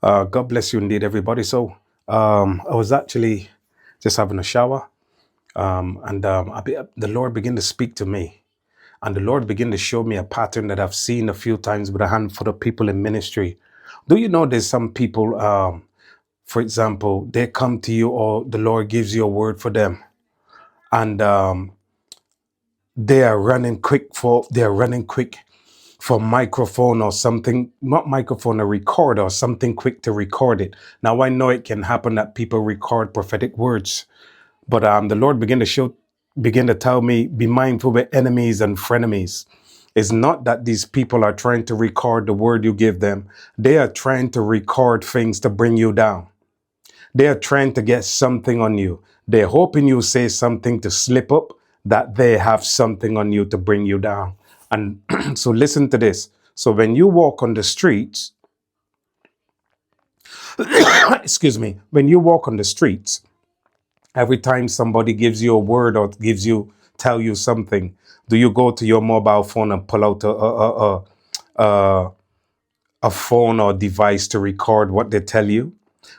God bless you indeed, everybody. So, I was actually just having a shower, and the Lord began to speak to me, and the Lord began to show me a pattern that I've seen a few times with a handful of people in ministry. Do you know there's some people, for example, they come to you, or the Lord gives you a word for them, and they're running quick for microphone or something, not microphone, a recorder or something quick to record it. Now I know it can happen that people record prophetic words, but the Lord begin to tell me, be mindful with enemies and frenemies. It's not that these people are trying to record the word you give them. They are trying to record things to bring you down. They are trying to get something on you. They're hoping you say something to slip up, that they have something on you to bring you down. And so listen to this. So when you walk on the streets, excuse me, when you walk on the streets, every time somebody gives you a word or tell you something, do you go to your mobile phone and pull out a, a phone or device to record what they tell you?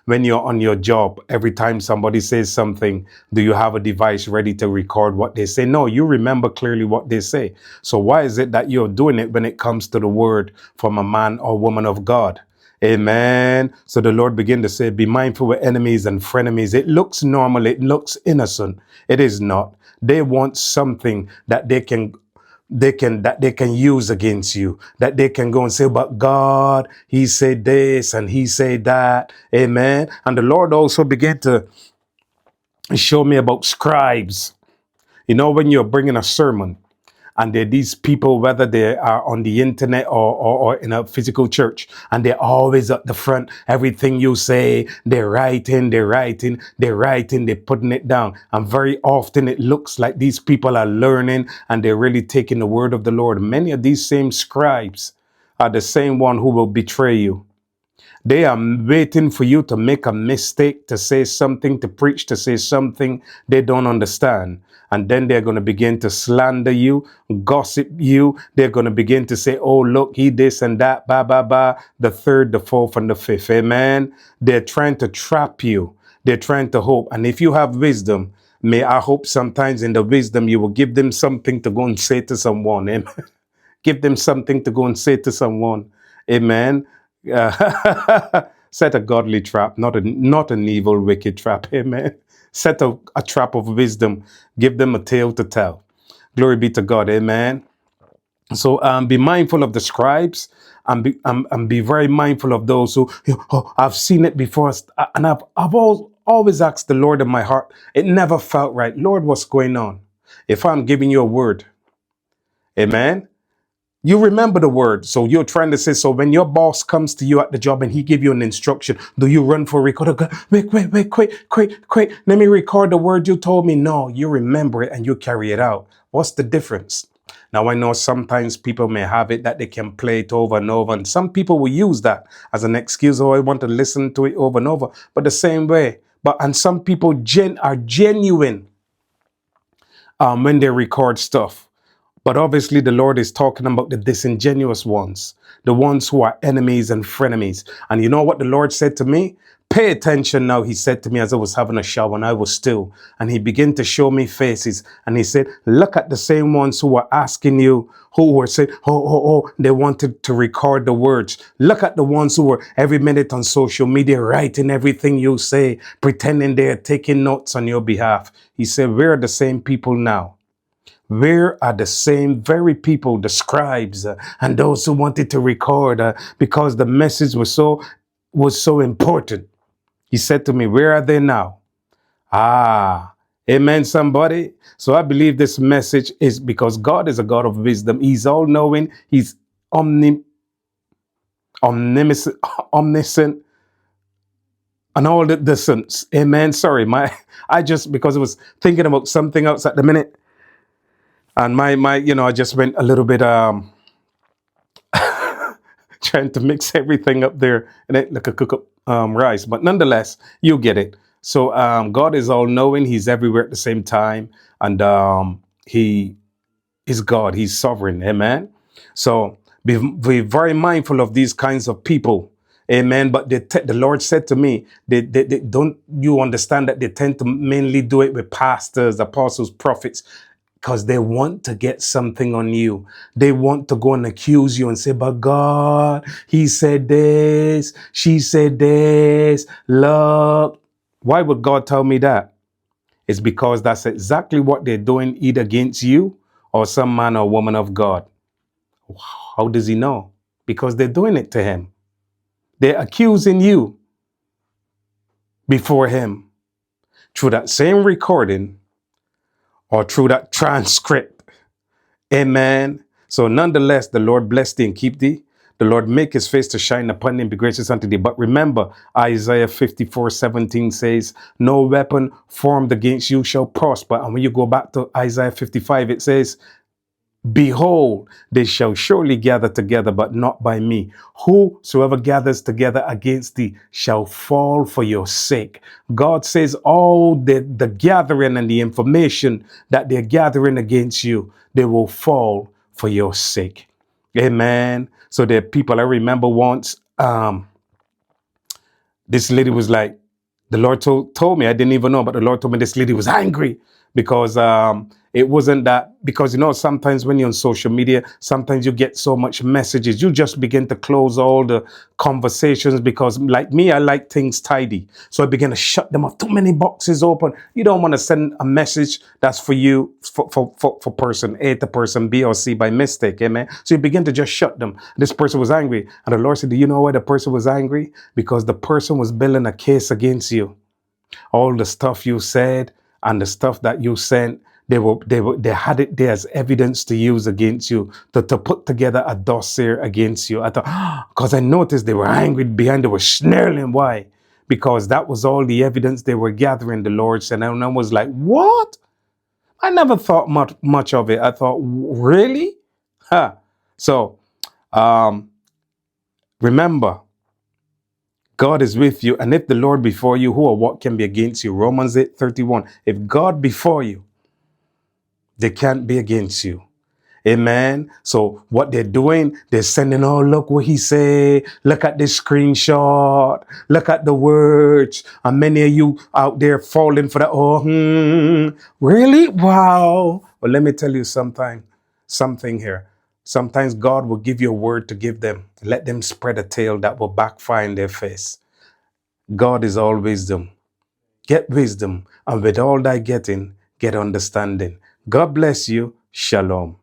When you're on your job, every time somebody says something, do you have a device ready to record what they say? No, you remember clearly what they say. So why is it that you're doing it when it comes to the word from a man or woman of God? Amen. So the Lord began to say, be mindful with enemies and frenemies. It looks normal. It looks innocent. It is not. They want something that they can use against you, that they can go and say, but God, he said this and he said that. Amen. And the Lord also began to show me about scribes. You know, when you're bringing a sermon, and they're these people, whether they are on the internet or in a physical church, and they're always at the front. Everything you say, they're putting it down. And very often it looks like these people are learning and they're really taking the word of the Lord. Many of these same scribes are the same one who will betray you. They are waiting for you to make a mistake, to say something, to preach, to say something they don't understand. And then they're going to begin to slander you, gossip you. They're going to begin to say, oh, look, he this and that, ba, ba, ba, the third, the fourth, and the fifth. Amen. They're trying to trap you. They're trying to hope. And if you have wisdom, may I hope sometimes in the wisdom you will give them something to go and say to someone. Amen. Give them something to go and say to someone. Amen. Set a godly trap, not an evil, wicked trap. Amen. Set a trap of wisdom. Give them a tale to tell. Glory be to God. Amen. So be mindful of the scribes, and be very mindful of those who, oh, I've seen it before, and I've always asked the Lord in my heart. It never felt right. Lord, what's going on? If I'm giving you a word, amen, you remember the word. So you're trying to say, so when your boss comes to you at the job and he give you an instruction, do you run for a recorder? Wait, quick. Let me record the word you told me. No, you remember it and you carry it out. What's the difference? Now, I know sometimes people may have it that they can play it over and over, and some people will use that as an excuse. Oh, I want to listen to it over and over. But the same way, and some people are genuine when they record stuff. But obviously, the Lord is talking about the disingenuous ones, the ones who are enemies and frenemies. And you know what the Lord said to me? Pay attention now, he said to me as I was having a shower and I was still. And he began to show me faces. And he said, look at the same ones who were asking you, who were saying, they wanted to record the words. Look at the ones who were every minute on social media writing everything you say, pretending they are taking notes on your behalf. He said, we're the same people now. Where are the same very people, the scribes and those who wanted to record because the message was so important? He said to me, where are they now? Amen, somebody. So I believe this message is because God is a God of wisdom. He's all knowing. He's omniscient, and all the sense. Amen. Sorry, because I was thinking about something else at the minute. And I just went a little bit trying to mix everything up there and it like a cook up rice. But nonetheless, you get it. So God is all knowing. He's everywhere at the same time. And he is God. He's sovereign. Amen. So be very mindful of these kinds of people. Amen. But the Lord said to me, they don't you understand that they tend to mainly do it with pastors, apostles, prophets, because they want to get something on you. They want to go and accuse you and say, but God, he said this, she said this. Look, why would God tell me that? It's because that's exactly what they're doing, either against you or some man or woman of God. How does he know? Because they're doing it to him. They're accusing you before him through that same recording or through that transcript. Amen. So nonetheless, the Lord bless thee and keep thee. The Lord make his face to shine upon thee and be gracious unto thee. But remember, Isaiah 54:17 says, no weapon formed against you shall prosper. And when you go back to Isaiah 55, it says, behold, they shall surely gather together, but not by me. Whosoever gathers together against thee shall fall for your sake. God says all the gathering and the information that they're gathering against you, they will fall for your sake. Amen. So there are people, I remember once, this lady was like, the Lord told me, I didn't even know, but the Lord told me this lady was angry because it wasn't that, because, you know, sometimes when you're on social media, sometimes you get so much messages, you just begin to close all the conversations because, like me, I like things tidy. So I began to shut them off. Too many boxes open. You don't want to send a message that's for you, for person A to person B or C by mistake, amen? So you begin to just shut them. This person was angry. And the Lord said, do you know why the person was angry? Because the person was building a case against you. All the stuff you said and the stuff that you sent, they had it there as evidence to use against you, to put together a dossier against you. I thought, because I noticed they were angry behind, they were snarling. Why? Because that was all the evidence they were gathering, the Lord said. And I was like, what? I never thought much of it. I thought, really? Huh. So, remember, God is with you. And if the Lord before you, who or what can be against you? Romans 8:31. If God before you, they can't be against you. Amen. So what they're doing, they're sending, oh, look what he said. Look at this screenshot. Look at the words. And many of you out there falling for that. Oh, really? Wow. Well, let me tell you something here. Sometimes God will give you a word to give them. Let them spread a tale that will backfire in their face. God is all wisdom. Get wisdom, and with all thy getting, get understanding. God bless you. Shalom.